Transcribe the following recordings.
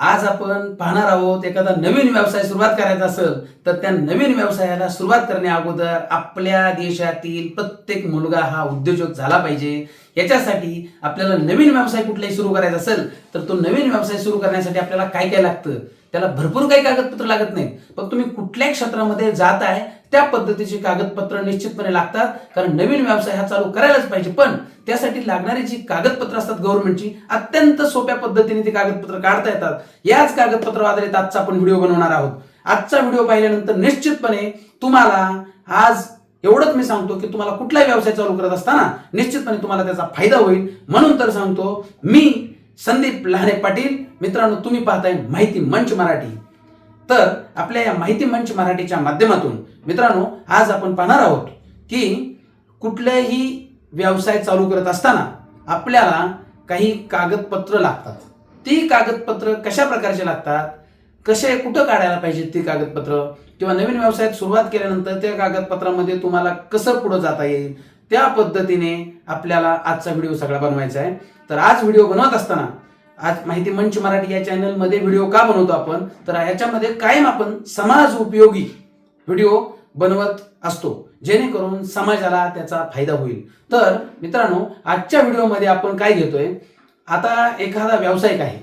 आज आपण पाहणार आहोत एखादा नवीन व्यवसाय सुरुवात करायचा असेल तर त्या नवीन व्यवसायाला सुरुवात करण्या अगोदर आपल्या देशातील प्रत्येक मुलगा हा उद्योजक झाला पाहिजे। याच्यासाठी आपल्याला नवीन व्यवसाय कुठलाही सुरू करायचा असेल तर तो नवीन व्यवसाय सुरू करण्यासाठी आपल्याला काय काय लागतं, त्याला भरपूर काही कागदपत्र लागत नाहीत, पण तुम्ही कुठल्याही क्षेत्रामध्ये जात आहे त्या पद्धतीची कागदपत्र निश्चितपणे लागतात, कारण नवीन व्यवसाय हा चालू करायलाच पाहिजे। पण त्यासाठी लागणारी जी कागदपत्र असतात गव्हर्नमेंटची, अत्यंत सोप्या पद्धतीने ती कागदपत्र काढता येतात। याच कागदपत्र आधारित आजचा आपण व्हिडिओ बनवणार आहोत। आजचा व्हिडिओ पाहिल्यानंतर निश्चितपणे तुम्हाला आज एवढंच मी सांगतो की तुम्हाला कुठलाही व्यवसाय चालू करत असताना निश्चितपणे तुम्हाला त्याचा फायदा होईल। म्हणून तर सांगतो मी संदीप लहाने पाटील। मित्रांनो, तुम्ही पाहताय माहिती मंच मराठी। तर आपल्या या माहिती मंच मराठीच्या माध्यमातून मित्रांनो आज आपण पाहणार आहोत की कुठलेही व्यवसाय चालू करत असताना आपल्याला काही कागदपत्र लागतात। ती कागदपत्र कशा प्रकारचे लागतात, कसे कुठं काढायला पाहिजे ती कागदपत्र, किंवा नवीन व्यवसायात सुरुवात केल्यानंतर त्या कागदपत्रामध्ये तुम्हाला कसं पुढे जाता येईल, त्या पद्धतीने आपल्याला आजचा व्हिडिओ सगळा बनवायचा आहे। तर आज व्हिडिओ बनवत असताना आज माहिती मंच मराठी या चॅनल मध्ये व्हिडिओ का बनवतो आपण, तर याच्यामध्ये कायम आपण समाज उपयोगी व्हिडिओ बनवत असतो जेणेकरून समाजाला त्याचा फायदा होईल। तर मित्रांनो, आजच्या व्हिडिओमध्ये आपण काय घेतोय, आता एखादा व्यावसायिक आहे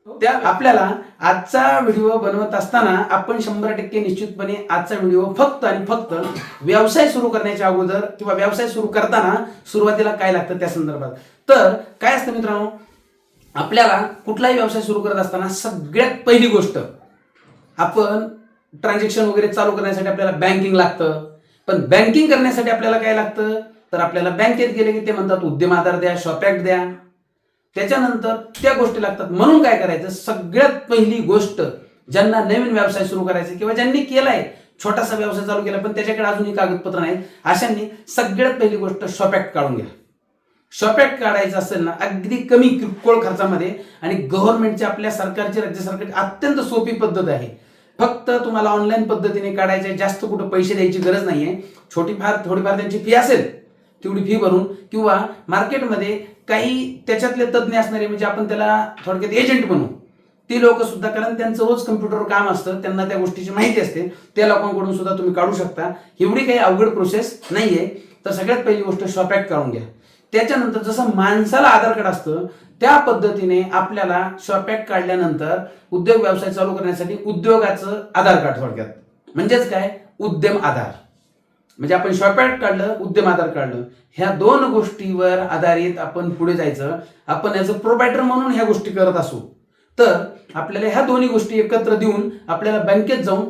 त्या आपल्याला आजचा व्हिडिओ बनवत असताना आपण 100% निश्चितपणे आजचा व्हिडिओ फक्त आणि फक्त व्यवसाय सुरू करण्याच्या अगोदर किंवा व्यवसाय सुरू करताना सुरुवातीला काय लागतं त्या संदर्भात। तर काय असतं मित्रांनो, आपल्याला कुठलाही व्यवसाय सुरू करत असताना सगळ्यात पहिली गोष्ट, आपण ट्रान्झॅक्शन वगैरे चालू करण्यासाठी आपल्याला बँकिंग लागतं। पण बँकिंग करण्यासाठी आपल्याला काय लागतं, तर आपल्याला बँकेत गेले की ते म्हणतात उद्यम आधार द्या, शॉप ऍक्ट द्या, त्याच्यानंतर त्या गोष्टी लागतात। म्हणून काय करायचं, सगळ्यात पहिली गोष्ट ज्यांना नवीन व्यवसाय सुरू करायचा किंवा ज्यांनी केलाय छोटासा व्यवसाय चालू केला पण त्याच्याकडे अजूनही कागदपत्र नाहीत, अशांनी सगळ्यात पहिली गोष्ट शॉप ऍक्ट काढून घ्या। शॉप ऍक्ट काढायचं असेल ना अगदी कमी किरकोळ खर्चामध्ये, आणि गव्हर्नमेंटची आपल्या सरकारची राज्य सरकारची अत्यंत सोपी पद्धत आहे। फक्त तुम्हाला ऑनलाईन पद्धतीने काढायचे, जास्त कुठं पैसे द्यायची गरज नाहीये। थोडीफार त्यांची फी असेल तेवढी फी भरून, किंवा मार्केटमध्ये काही त्याच्यातले तज्ज्ञ असणारे, म्हणजे आपण त्याला थोडक्यात एजंट म्हणू, ती लोक सुद्धा, कारण त्यांचं रोज कम्प्युटरवर काम असतं, त्यांना त्या गोष्टीची माहिती असते, त्या लोकांकडून सुद्धा तुम्ही काढू शकता। एवढी काही अवघड प्रोसेस नाहीये। तर सगळ्यात पहिली गोष्ट शॉप ऍक्ट काढून घ्या। त्याच्यानंतर जसं माणसाला आधार कार्ड असतं त्या पद्धतीने आपल्याला शॉप ऍक्ट काढल्यानंतर उद्योग व्यवसाय चालू करण्यासाठी उद्योगाचं आधार कार्ड, थोडक्यात म्हणजेच काय, उद्यम आधार। म्हणजे आपण शॉप ऍक्ट काढलं, उद्यम आधार काढलं, ह्या दोन गोष्टीवर आधारित आपण पुढे जायचं। आपण ॲज अ प्रोप्रायटर म्हणून ह्या गोष्टी करत असू तर आपल्याला ह्या दोन्ही गोष्टी एकत्र देऊन आपल्याला बँकेत जाऊन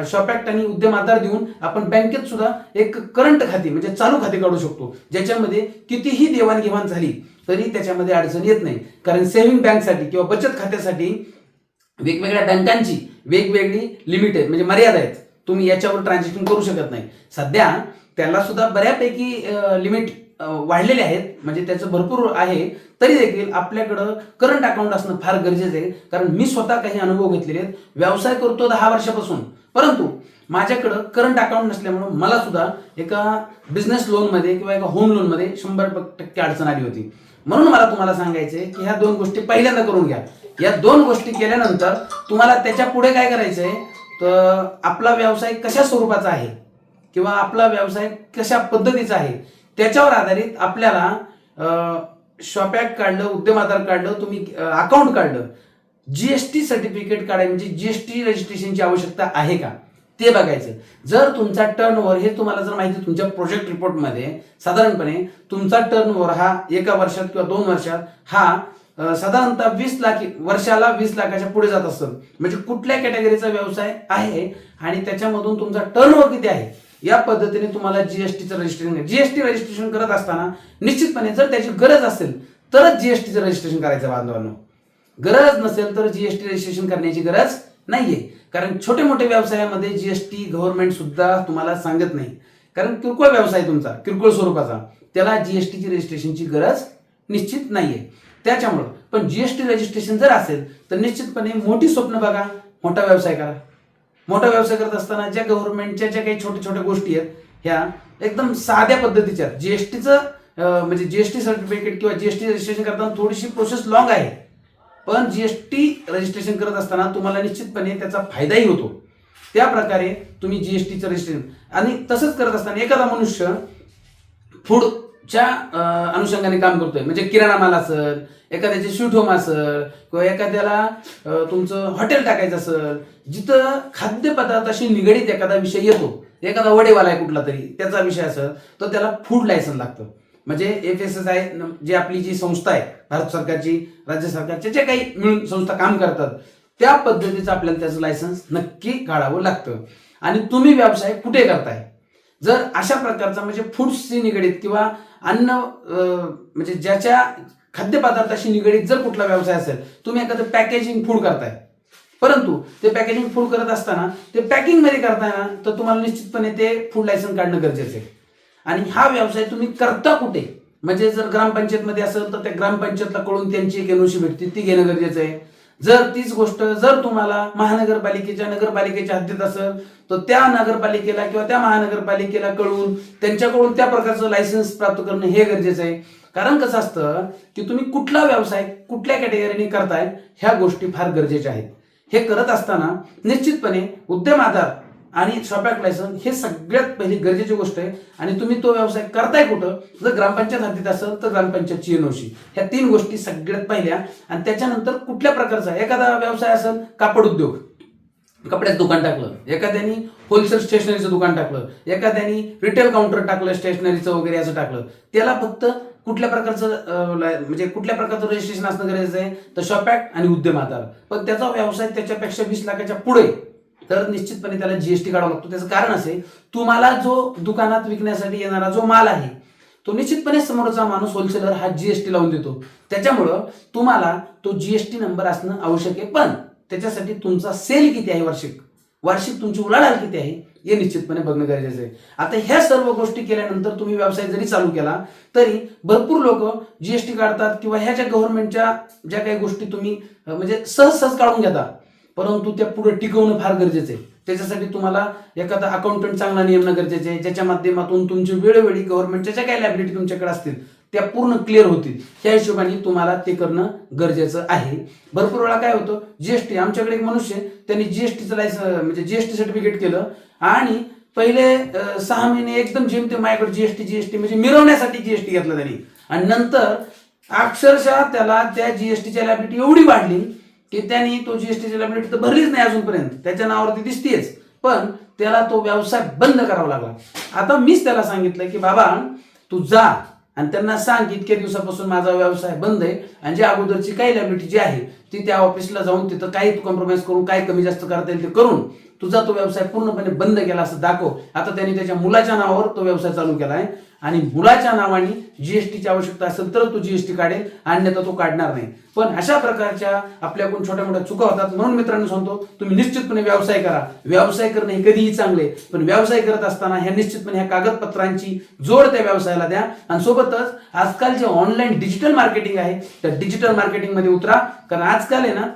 शॉप ऍक्ट आणि उद्यम आधार देऊन आपण बँकेत सुद्धा एक करंट खाते म्हणजे चालू खाते काढू शकतो, ज्याच्यामध्ये कितीही देवाणघेवाण झाली तरी त्याच्यामध्ये अडचण येत नाही। कारण सेव्हिंग बँकसाठी किंवा बचत खात्यासाठी वेगवेगळ्या बँकांची वेगवेगळी लिमिट आहे, म्हणजे मर्यादा आहेत, तुम्ही याच्यावर ट्रान्झॅक्शन करू शकत नाही। सध्या त्याला सुद्धा बऱ्यापैकी लिमिट वाढलेले आहेत, म्हणजे त्याचं भरपूर आहे, तरी देखील आपल्याकडं करंट अकाउंट असणं फार गरजेचं आहे। कारण मी स्वतः काही अनुभव घेतलेले आहेत, व्यवसाय करतो 10 वर्षापासून, परंतु माझ्याकडं करंट अकाउंट नसल्यामुळे मला सुद्धा एका बिझनेस लोनमध्ये किंवा एका होम लोनमध्ये 100% अडचण आली होती। म्हणून मला तुम्हाला सांगायचंय की ह्या दोन गोष्टी पहिल्यांदा करून घ्या। या दोन गोष्टी केल्यानंतर तुम्हाला त्याच्या पुढे काय करायचंय, तर आपला व्यवसाय कशा स्वरूपाचा आहे किंवा आपला व्यवसाय कशा पद्धतीचा आहे त्याच्यावर आधारित आपल्याला शॉप ऍक्ट काढलं, उद्यम आधार काढलं, तुम्ही अकाउंट काढलं, जीएसटी सर्टिफिकेट काढायचं, म्हणजे जीएसटी रजिस्ट्रेशनची आवश्यकता आहे का ते बघायचं। जर तुमचा टर्नओव्हर, हे तुम्हाला जर माहिती तुमच्या प्रोजेक्ट रिपोर्टमध्ये साधारणपणे तुमचा टर्नओव्हर हा एका वर्षात किंवा 2 वर्षात हा साधारणतः 20 लाख, वर्षाला 20 लाखाच्या पुढे जात असतं, म्हणजे कुठल्या कॅटेगरीचा व्यवसाय आहे आणि त्याच्यामधून तुमचा टर्नओव्हर किती आहे या पद्धतीने तुम्हाला जीएसटीचं रजिस्ट्रेशन, जीएसटी रजिस्ट्रेशन करत असताना निश्चितपणे जर त्याची गरज असेल तरच जीएसटीचं रजिस्ट्रेशन करायचं बांधवांनो, गरज नसेल तर जीएसटी रजिस्ट्रेशन करण्याची गरज नाहीये। कारण छोटे मोठे व्यवसायामध्ये जीएसटी गव्हर्नमेंट सुद्धा तुम्हाला सांगत नाही, कारण किरकोळ व्यवसाय तुमचा, किरकोळ स्वरूपाचा, त्याला जीएसटीची रजिस्ट्रेशनची गरज निश्चित नाहीये। त्याच्यामुळं पण जीएसटी रजिस्ट्रेशन जर असेल तर निश्चितपणे मोठी स्वप्न बघा, मोठा व्यवसाय करा। मोठा व्यवसाय करत असताना ज्या गव्हर्नमेंटच्या ज्या काही छोट्या छोट्या गोष्टी आहेत ह्या एकदम साध्या पद्धतीच्या, जीएसटीचं म्हणजे जीएसटी सर्टिफिकेट किंवा जीएसटी रजिस्ट्रेशन करताना थोडीशी प्रोसेस लॉंग आहे, पण जीएसटी रजिस्ट्रेशन करत असताना तुम्हाला निश्चितपणे त्याचा फायदाही होतो. त्या प्रकारे तुम्ही जीएसटीचं रजिस्ट्रेशन आणि तसंच करत असताना एखादा मनुष्य फूडच्या अनुषंगाने काम करतोय, म्हणजे किराणा माल असेल, एखाद्याचे स्वीट होम असेल किंवा एखाद्याला तुमचं हॉटेल टाकायचं असेल, जिथं खाद्यपदार्थाशी निगडीत एखादा विषय येतो, एखादा वडेवाला आहे कुठला तरी त्याचा विषय असेल, तर त्याला फूड लायसन्स लागतं. म्हणजे FSSAI जी आपली जी संस्था आहे, भारत सरकारची, राज्य सरकारचे जे काही मिळून संस्था काम करतात, त्या पद्धतीचं आपल्याला त्याचं लायसन्स नक्की काढावं लागतं. आणि तुम्ही व्यवसाय कुठे करताय, जर अशा प्रकारचा म्हणजे फूड्सशी निगडीत किंवा अन्न म्हणजे ज्याच्या खाद्यपदार्थाशी निगडीत जर कुठला व्यवसाय असेल, तुम्ही एखादं पॅकेजिंग फूड करताय, परंतु ते पॅकेजिंग फूड करत असताना ते पॅकिंग मध्ये करताय ना, तर तुम्हाला निश्चितपणे ते फूड लायसन्स काढणं गरजेचं आहे. आणि हा व्यवसाय तुम्ही करता कुठे, म्हणजे जर ग्रामपंचायतमध्ये असेल तर त्या ग्रामपंचायतला कळून त्यांची एक एनओसी भेटते, ती घेणं गरजेचं आहे. जर तीच गोष्ट जर तुम्हाला नगरपालिकेच्या हद्दीत असेल, तर त्या नगरपालिकेला किंवा त्या महानगरपालिकेला कळून त्यांच्याकडून त्या प्रकारचं लायसन्स प्राप्त करणं हे गरजेचं आहे. कारण कसं असतं की तुम्ही कुठला व्यवसाय कुठल्या कॅटेगरीने करताय ह्या गोष्टी फार गरजेच्या आहेत. हे करत असताना निश्चितपणे उद्यम आधार आणि शॉप ऍक्ट लायसन्स हे सगळ्यात पहिली गरजेची गोष्ट आहे. आणि तुम्ही तो व्यवसाय करताय कुठं, जर ग्रामपंचायत हद्दीत असेल तर ग्रामपंचायतची एनओसी, ह्या 3 गोष्टी सगळ्यात पहिल्या. आणि त्याच्यानंतर कुठल्या प्रकारचा एखादा व्यवसाय असेल, कापड उद्योग, कपड्याचं दुकान टाकलं, एखाद्यानी होलसेल स्टेशनरीचं दुकान टाकलं, एखाद्यानी रिटेल काउंटर टाकलं, स्टेशनरीचं वगैरे असं टाकलं, त्याला फक्त कुठल्या प्रकारचं म्हणजे कुठल्या प्रकारचं रजिस्ट्रेशन असणं गरजेचं आहे, तर शॉप ऍक्ट आणि उद्यम आधार. पण त्याचा व्यवसाय त्याच्यापेक्षा 20 लाखाच्या पुढे, तर निश्चितपणे त्याला जीएसटी काढावा लागतो. त्याचं कारण असे, तुम्हाला जो दुकानात विकण्यासाठी येणारा जो माल आहे, तो निश्चितपणे समोरचा माणूस होलसेलर हा जीएसटी लावून देतो. त्याच्यामुळं तुम्हाला तो जीएसटी नंबर असणं आवश्यक आहे. पण त्याच्यासाठी तुमचा सेल किती आहे, वार्षिक तुमची उलाढाल किती आहे हे निश्चितपणे बघणं गरजेचं आहे. आता ह्या सर्व गोष्टी केल्यानंतर तुम्ही व्यवसाय जरी चालू केला तरी भरपूर लोक जीएसटी काढतात किंवा ह्या ज्या गव्हर्नमेंटच्या ज्या काही गोष्टी तुम्ही म्हणजे सहज काढून घेता, परंतु त्या पुढे टिकवणं फार गरजेचं आहे. त्याच्यासाठी तुम्हाला एखादा अकाउंटंट चांगला नेमणं गरजेचं आहे, ज्याच्या माध्यमातून तुमची वेळोवेळी गव्हर्नमेंटच्या ज्या काही लायबिलिटी तुमच्याकडे असतील त्या पूर्ण क्लिअर होतील. त्या हिशोबाने तुम्हाला ते करणं गरजेचं आहे. भरपूर वेळा काय होतं, जीएसटी, आमच्याकडे एक मनुष्य त्यांनी जीएसटीचं लायसन्स म्हणजे जीएसटी सर्टिफिकेट केलं आणि पहिले 6 महिने एकदम जेमतेम माझ्याकडे जीएसटी म्हणजे मिरवण्यासाठी जीएसटी घेतला त्यांनी. आणि नंतर अक्षरशः त्याला त्या जीएसटीच्या लायबिलिटी एवढी वाढली की त्यांनी तो जीएसटीची लायबिलिटी तर भरलीच नाही अजूनपर्यंत, त्याच्या नावावरती दिसतेच, पण त्याला तो व्यवसाय बंद करावा लागला. आता मीच त्याला सांगितलं की बाबा तू जा आणि त्यांना सांग की इतक्या दिवसापासून माझा व्यवसाय बंद आहे आणि जी अगोदरची काही लायबिलिटी जी आहे ती त्या ऑफिसला जाऊन तिथं काही तू कॉम्प्रोमाइज करून काय कमी जास्त करता येईल ते करून तुझा तो व्यवसाय पूर्णपणे बंद केला असं दाखव. आता त्यांनी त्याच्या मुलाच्या नावावर तो व्यवसाय चालू केला आहे आणि मुलाच्या नावाने जीएसटीची आवश्यकता असेल तर तो जीएसटी काढेल, अन्यथा तो काढणार नाही. पण अशा प्रकारच्या आपल्याकडून छोट्या मोठ्या चुका होतात. म्हणून मित्रांनो सांगतो, तुम्ही निश्चितपणे व्यवसाय करा. व्यवसाय करणं हे कधीही चांगले, पण व्यवसाय करत असताना ह्या निश्चितपणे ह्या कागदपत्रांची जोड त्या व्यवसायाला द्या. आणि सोबतच आजकाल जे ऑनलाईन डिजिटल मार्केटिंग आहे त्या डिजिटल मार्केटिंग मध्ये उतरा. कारण आजकाल आहे ना,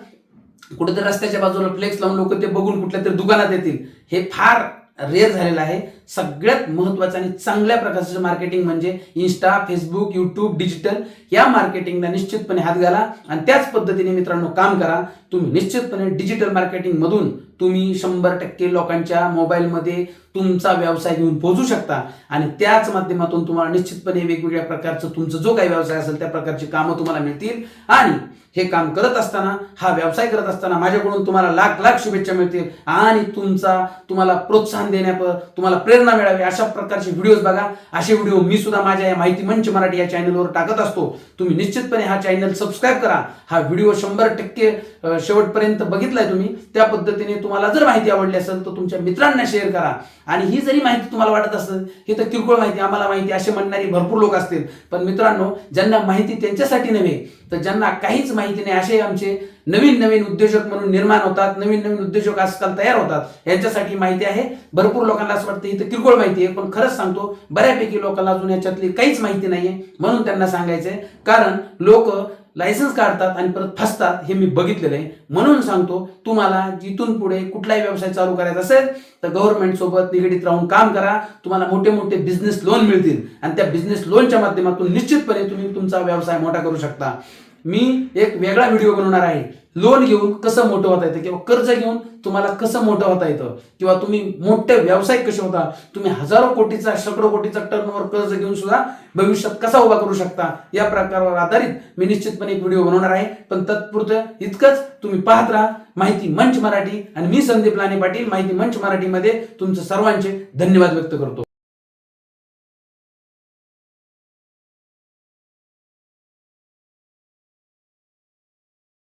कुठेतरी रस्त्याच्या बाजूला फ्लेक्स लावून लोक ते बघून कुठल्या तरी दुकानात येतील, हे फार रेअर झालेलं आहे. सगळ्यात महत्त्वाचं आणि चांगल्या प्रकारचं मार्केटिंग म्हणजे इन्स्टा, फेसबुक, युट्यूब, डिजिटल या मार्केटिंगला निश्चितपणे हात घाला आणि त्याच पद्धतीने मित्रांनो काम करा. तुम्ही निश्चितपणे डिजिटल मार्केटिंग मधून तुम्ही 100% लोकांच्या मोबाईलमध्ये तुमचा व्यवसाय घेऊन पोहोचू शकता आणि त्याच माध्यमातून तुम्हाला निश्चितपणे वेगवेगळ्या प्रकारचं तुमचं जो काही व्यवसाय असेल त्या प्रकारची कामं तुम्हाला मिळतील. आणि हे काम करत असताना, हा व्यवसाय करत असताना माझ्याकडून तुम्हाला लाख लाख शुभेच्छा मिळतील आणि तुम्हाला प्रोत्साहन देण्यात, तुम्हाला प्रेरणा मिळावी अशा प्रकारचे व्हिडिओज बघा. असे व्हिडिओ मी सुद्धा माझ्या या माहिती मंच मराठी या चॅनलवर टाकत असतो. तुम्ही निश्चितपणे हा चॅनल सबस्क्राईब करा. हा व्हिडिओ 100% शेवटपर्यंत बघितलाय तुम्ही, त्या पद्धतीने तुम्हाला जर माहिती आवडली असेल तर तुमच्या मित्रांना शेअर करा. आणि ही जरी माहिती तुम्हाला वाटत असेल ही तर किरकोळ माहिती, आम्हाला माहिती असे म्हणणारी भरपूर लोक असतील, पण मित्रांनो ज्यांना माहिती त्यांच्यासाठी नव्हे तर ज्यांना काहीच माहिती नाही असे आमचे नवीन नवीन उद्योजक म्हणून निर्माण होतात, नवीन नवीन उद्योजक आजकाल तयार होतात, यांच्यासाठी माहिती आहे. भरपूर लोकांना असं वाटतं ही तर किरकोळ माहिती आहे, पण खरंच सांगतो बऱ्यापैकी लोकांना अजून याच्यातली काहीच माहिती नाहीये. म्हणून त्यांना सांगायचंय, कारण लोक लायसन्स काढतात आणि परत फसतात, हे मी बघितलेलं आहे. म्हणून सांगतो, तुम्हाला जिथून पुढे कुठलाही व्यवसाय चालू करायचा असेल तर गव्हर्नमेंट सोबत निगडीत राहून काम करा. तुम्हाला मोठे मोठे बिझनेस लोन मिळतील आणि त्या बिझनेस लोनच्या माध्यमातून निश्चितपणे तुम्ही तुमचा व्यवसाय मोठा करू शकता. मी एक वेगळा व्हिडिओ बनवणार आहे. लोन घेऊन कसं मोठं होता येतं किंवा कर्ज घेऊन तुम्हाला कसं मोठं होता येतं किंवा तुम्ही मोठे व्यावसायिक कसे होता, तुम्ही हजारो कोटीचा शेकडो कोटीचा टर्नओव्हर कर्ज घेऊन सुद्धा भविष्यात कसा उभा करू शकता, या प्रकारावर आधारित मी निश्चितपणे एक व्हिडिओ बनवणार आहे. पण तत्पुरतं इतकंच, तुम्ही पाहत राहा माहिती मंच मराठी आणि मी संदीप लाने पाटील माहिती मंच मराठीमध्ये तुमचं सर्वांचे धन्यवाद व्यक्त करतो.